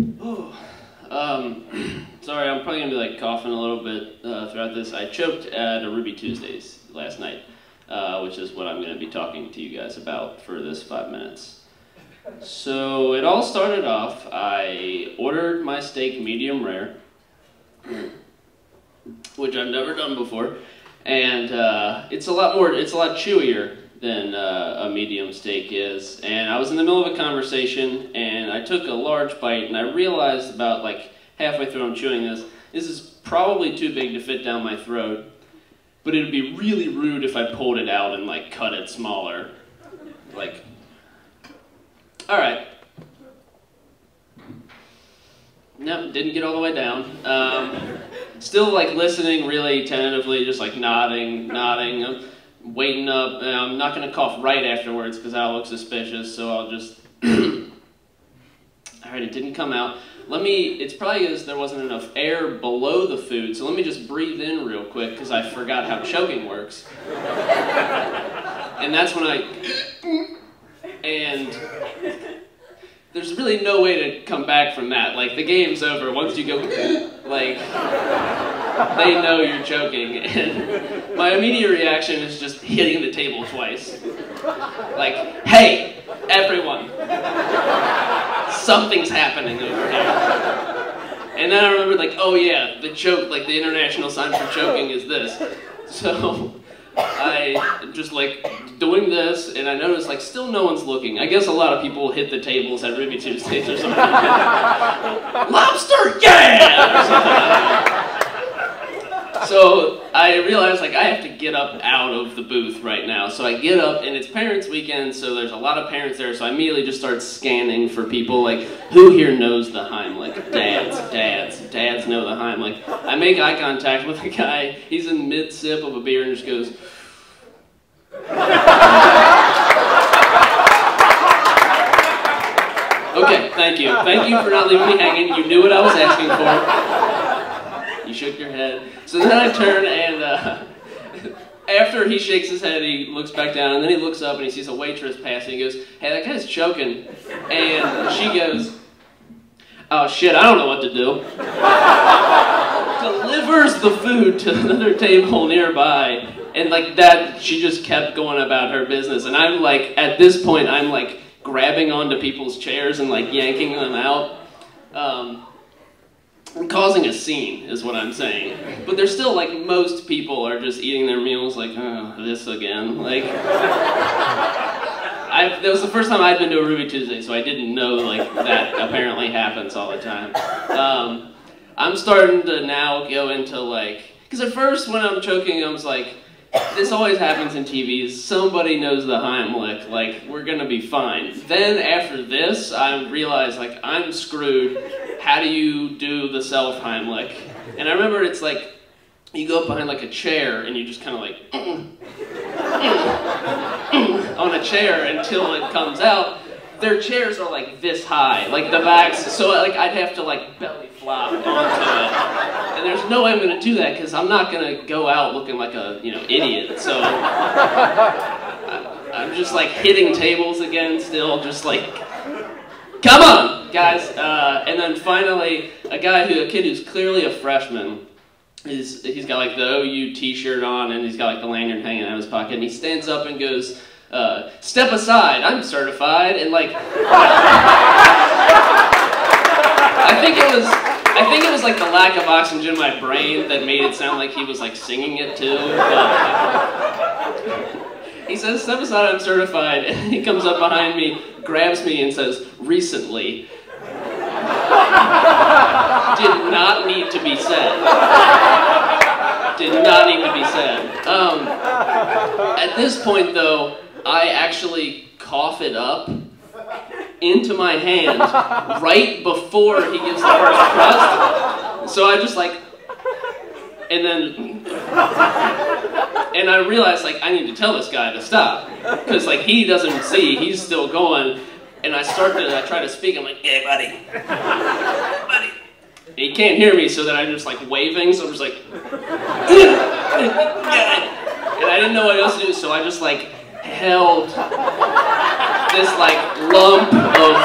Oh, sorry, I'm probably gonna be like coughing a little bit throughout this. I choked at a Ruby Tuesdays last night, which is what I'm gonna be talking to you guys about for this 5 minutes. So it all started off, I ordered my steak medium rare, which I've never done before, and it's a lot chewier than a medium steak is. And I was in the middle of a conversation, and I took a large bite, and I realized about like halfway through I'm chewing this is probably too big to fit down my throat, but it would be really rude if I pulled it out and like cut it smaller. Like, all right. No, didn't get all the way down. Still like listening really tentatively, just like nodding, waiting up. I'm not going to cough right afterwards because that'll look suspicious, so I'll just... Alright, it didn't come out. It's probably because there wasn't enough air below the food, so let me just breathe in real quick because I forgot how choking works. And that's when and there's really no way to come back from that. Like, the game's over. Once you go, like, they know you're choking. And my immediate reaction is just hitting the table twice. Like, hey, everyone, something's happening over here. And then I remembered, like, oh yeah, the choke, like, the international sign for choking is this. So I just like doing this, and I noticed like still no one's looking. I guess a lot of people hit the tables at Ruby Tuesdays or something. Lobster, yeah! So I realized like I have to get up out of the booth right now. So I get up, and it's Parents' Weekend, so there's a lot of parents there. So I immediately just start scanning for people like, who here knows the Heimlich? Dads know the Heimlich. I make eye contact with a guy. He's in mid-sip of a beer and just goes, okay, thank you. Thank you for not leaving me hanging. You knew what I was asking for. You shook your head. So then I turn, and after he shakes his head, he looks back down, and then he looks up and he sees a waitress passing. He goes, hey, that guy's choking. And she goes, oh shit, I don't know what to do. Delivers the food to another table nearby. And like that, she just kept going about her business. And I'm like, at this point, I'm like grabbing onto people's chairs and like yanking them out. Causing a scene is what I'm saying. But there's still like, most people are just eating their meals like, oh, this again. Like, that was the first time I'd been to a Ruby Tuesday, so I didn't know like that apparently happens all the time. I'm starting to now go into like, because at first when I'm choking, I was like, this always happens in TVs, somebody knows the Heimlich, like, we're gonna be fine. Then after this, I realized, like, I'm screwed. How do you do the self-Heimlich? And I remember it's like, you go up behind like a chair and you just kind of like, on a chair until it comes out. Their chairs are like this high, like the backs, so like I'd have to like belly flop onto it. And there's no way I'm gonna do that because I'm not gonna go out looking like a, idiot. So I'm just like hitting tables again still, just like, come on, guys. And then finally, a kid who's clearly a freshman, he's got like the OU t-shirt on and he's got like the lanyard hanging out of his pocket, and he stands up and goes, step aside, I'm certified, and like, I think it was like the lack of oxygen in my brain that made it sound like he was like singing it too, but he says, step aside, I'm certified, and he comes up behind me, grabs me, and says, recently. Did not need to be said. Did not need to be said. At this point, though, I actually cough it up into my hand right before he gives the first crust. So I just like, and I realized like I need to tell this guy to stop because like he doesn't see, he's still going, and I try to speak. I'm like, hey buddy, buddy. And he can't hear me, so then I'm just like waving. So I'm just like, and I didn't know what else to do, so I just like held this like lump of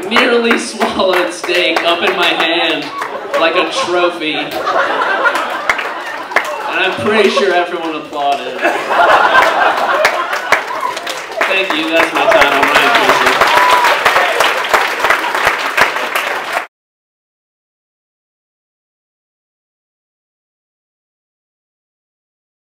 nearly swallowed steak up in my hand like a trophy. And I'm pretty sure everyone applauded.